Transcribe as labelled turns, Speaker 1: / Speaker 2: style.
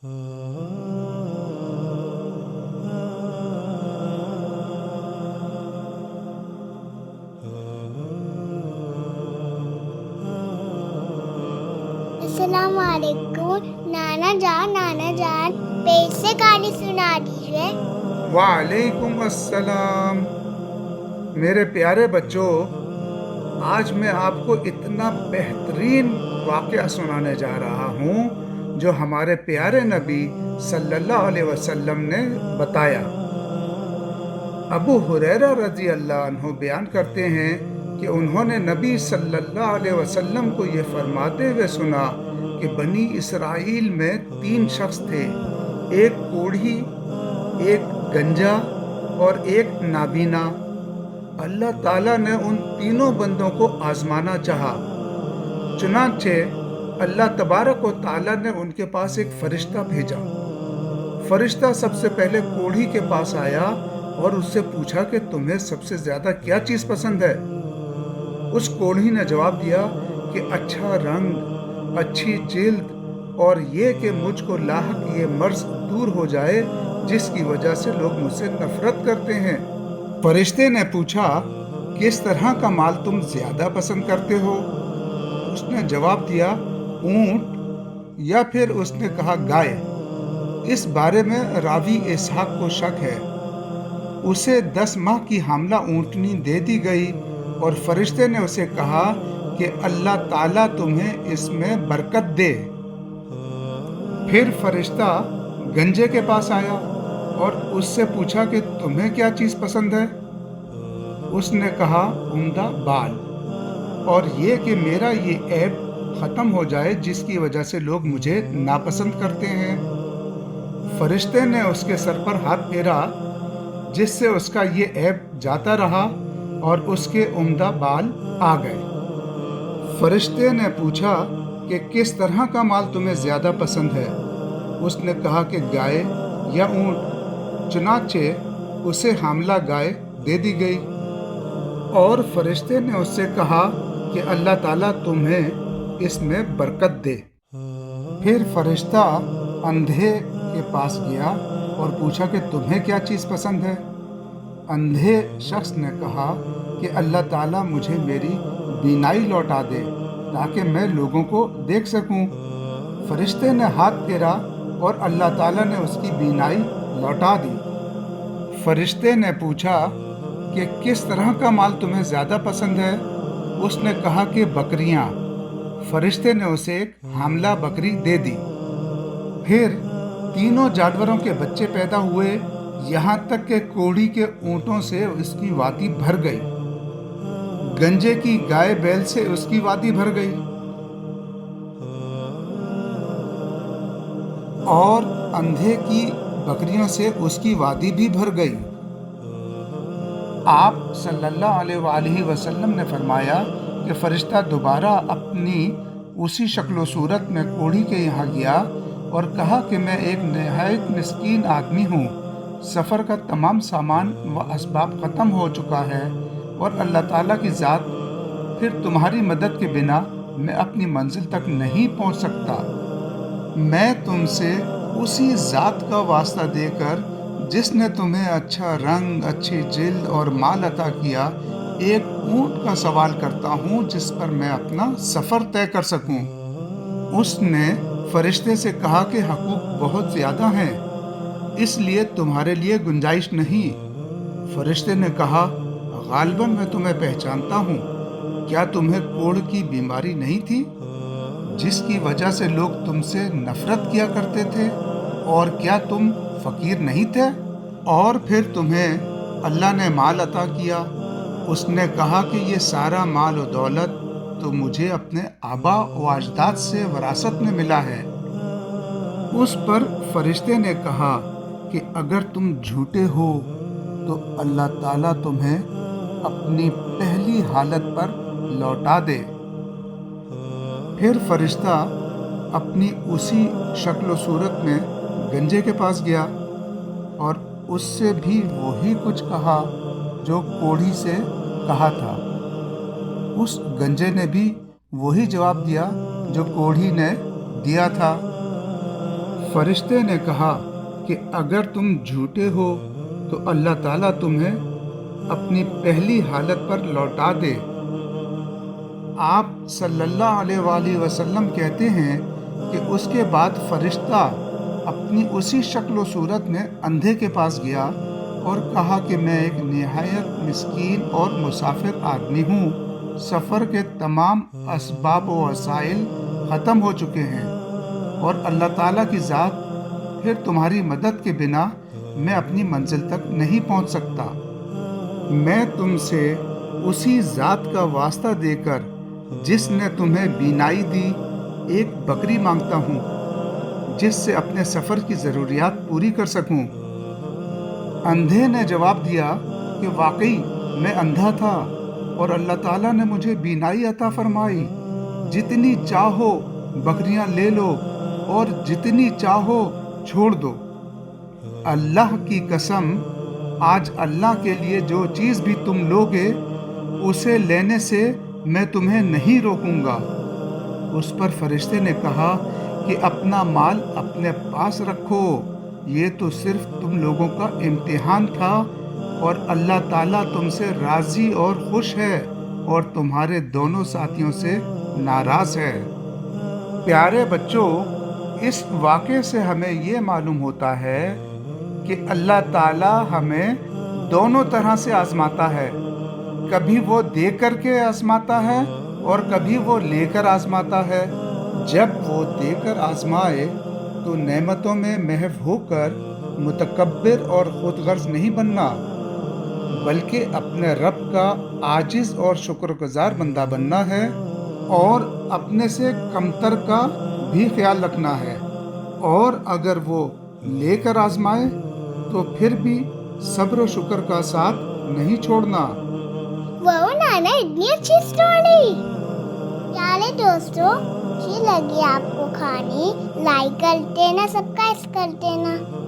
Speaker 1: السلام علیکم نانا جان پیج سے کہانی سنا دیجیے۔
Speaker 2: وعلیکم السلام میرے پیارے بچوں، آج میں آپ کو اتنا بہترین واقعہ سنانے جا رہا ہوں جو ہمارے پیارے نبی صلی اللہ علیہ وسلم نے بتایا۔ ابو ہریرہ رضی اللہ عنہ بیان کرتے ہیں کہ انہوں نے نبی صلی اللہ علیہ وسلم کو یہ فرماتے ہوئے سنا کہ بنی اسرائیل میں 3 شخص تھے، ایک کوڑھی، ایک گنجا اور ایک نابینا۔ اللہ تعالیٰ نے ان تینوں بندوں کو آزمانا چاہا، چنانچہ اللہ تبارک و تعالیٰ نے ان کے پاس ایک فرشتہ بھیجا۔ فرشتہ سب سے پہلے کوڑھی کے پاس آیا اور اس سے پوچھا کہ تمہیں سب سے زیادہ کیا چیز پسند ہے؟ اس کوڑھی نے جواب دیا کہ اچھا رنگ، اچھی جلد اور یہ کہ مجھ کو لاحق یہ مرض دور ہو جائے جس کی وجہ سے لوگ مجھ سے نفرت کرتے ہیں۔ فرشتے نے پوچھا کس طرح کا مال تم زیادہ پسند کرتے ہو؟ اس نے جواب دیا اونٹ، یا پھر اس نے کہا گائے۔ اس بارے میں راوی اسحاق کو شک ہے۔ اسے 10 ماہ کی حاملہ اونٹنی دے دی گئی اور فرشتے نے اسے کہا کہ اللہ تعالیٰ تمہیں اس میں برکت دے۔ پھر فرشتہ گنجے کے پاس آیا اور اس سے پوچھا کہ تمہیں کیا چیز پسند ہے؟ اس نے کہا عمدہ بال، اور یہ کہ میرا یہ عیب ختم ہو جائے جس کی وجہ سے لوگ مجھے ناپسند کرتے ہیں۔ فرشتے نے اس کے سر پر ہاتھ پھیرا جس سے اس کا یہ عیب جاتا رہا اور اس کے عمدہ بال آ گئے۔ فرشتے نے پوچھا کہ کس طرح کا مال تمہیں زیادہ پسند ہے؟ اس نے کہا کہ گائے یا اونٹ، چنانچہ اسے حاملہ گائے دے دی گئی۔ اور فرشتے نے اس سے کہا کہ اللہ تعالیٰ تمہیں اس میں برکت دے۔ پھر فرشتہ اندھے کے پاس گیا اور پوچھا کہ تمہیں کیا چیز پسند ہے؟ اندھے شخص نے کہا کہ اللہ تعالیٰ مجھے میری بینائی لوٹا دے تاکہ میں لوگوں کو دیکھ سکوں۔ فرشتے نے ہاتھ پھیرا اور اللہ تعالیٰ نے اس کی بینائی لوٹا دی۔ فرشتے نے پوچھا کہ کس طرح کا مال تمہیں زیادہ پسند ہے؟ اس نے کہا کہ بکریاں۔ فرشتے نے اسے ایک حاملہ بکری دے دی۔ پھر تینوں جانوروں کے بچے پیدا ہوئے، یہاں تک کہ کوڑھی کے اونٹوں سے اس کی وادی بھر گئی، گنجے کی گائے بیل سے اس کی وادی بھر گئی، اور اندھے کی بکریوں سے اس کی وادی بھی بھر گئی۔ آپ صلی اللہ علیہ وآلہ وسلم نے فرمایا کہ فرشتہ دوبارہ اپنی اسی شکل و صورت میں کوڑھی کے یہاں گیا اور کہا کہ میں ایک نہایت مسکین آدمی ہوں، سفر کا تمام سامان و اسباب ختم ہو چکا ہے اور اللہ تعالیٰ کی ذات پھر تمہاری مدد کے بنا میں اپنی منزل تک نہیں پہنچ سکتا۔ میں تم سے اسی ذات کا واسطہ دے کر جس نے تمہیں اچھا رنگ، اچھی جلد اور مال عطا کیا، ایک اونٹ کا سوال کرتا ہوں جس پر میں اپنا سفر طے کر سکوں۔ اس نے فرشتے سے کہا کہ حقوق بہت زیادہ ہیں، اس لیے تمہارے لیے گنجائش نہیں۔ فرشتے نے کہا غالباً میں تمہیں پہچانتا ہوں، کیا تمہیں کوڑھ کی بیماری نہیں تھی جس کی وجہ سے لوگ تم سے نفرت کیا کرتے تھے؟ اور کیا تم فقیر نہیں تھے؟ اور پھر تمہیں اللہ نے مال عطا کیا۔ اس نے کہا کہ یہ سارا مال و دولت تو مجھے اپنے آبا و اجداد سے وراثت میں ملا ہے۔ اس پر فرشتے نے کہا کہ اگر تم جھوٹے ہو تو اللہ تعالیٰ تمہیں اپنی پہلی حالت پر لوٹا دے۔ پھر فرشتہ اپنی اسی شکل و صورت میں گنجے کے پاس گیا اور اس سے بھی وہی کچھ کہا جو کوڑھی سے کہا تھا۔ اس گنجے نے بھی وہی جواب دیا جو کوڑھی نے دیا تھا۔ فرشتے نے کہا کہ اگر تم جھوٹے ہو تو اللہ تعالیٰ تمہیں اپنی پہلی حالت پر لوٹا دے۔ آپ صلی اللہ علیہ وآلہ وسلم کہتے ہیں کہ اس کے بعد فرشتہ اپنی اسی شکل و صورت میں اندھے کے پاس گیا اور کہا کہ میں ایک نہایت مسکین اور مسافر آدمی ہوں، سفر کے تمام اسباب و وسائل ختم ہو چکے ہیں اور اللہ تعالیٰ کی ذات پھر تمہاری مدد کے بنا میں اپنی منزل تک نہیں پہنچ سکتا۔ میں تم سے اسی ذات کا واسطہ دے کر جس نے تمہیں بینائی دی ایک بکری مانگتا ہوں جس سے اپنے سفر کی ضروریات پوری کر سکوں۔ اندھے نے جواب دیا کہ واقعی میں اندھا تھا اور اللہ تعالیٰ نے مجھے بینائی عطا فرمائی، جتنی چاہو بکریاں لے لو اور جتنی چاہو چھوڑ دو۔ اللہ کی قسم، آج اللہ کے لیے جو چیز بھی تم لوگے اسے لینے سے میں تمہیں نہیں روکوں گا۔ اس پر فرشتے نے کہا کہ اپنا مال اپنے پاس رکھو، یہ تو صرف تم لوگوں کا امتحان تھا اور اللہ تعالیٰ تم سے راضی اور خوش ہے اور تمہارے دونوں ساتھیوں سے ناراض ہے۔ پیارے بچوں، اس واقعے سے ہمیں یہ معلوم ہوتا ہے کہ اللہ تعالیٰ ہمیں دونوں طرح سے آزماتا ہے، کبھی وہ دے کر کے آزماتا ہے اور کبھی وہ لے کر آزماتا ہے۔ جب وہ دے کر آزمائے تو نعمتوں میں محو ہو کر متکبر اور خود غرض نہیں بننا، بلکہ اپنے رب کا عاجز اور شکر گزار بندہ بننا ہے اور اپنے سے کمتر کا بھی خیال رکھنا ہے۔ اور اگر وہ لے کر آزمائے تو پھر بھی صبر و شکر کا ساتھ نہیں چھوڑنا۔
Speaker 1: واو نانا، اتنی اچھی اسٹوری۔ چلے دوستو، اچھی لگی آپ کو کہانی؟ لائک کرتے نا، سبسکرائب کرتے نا۔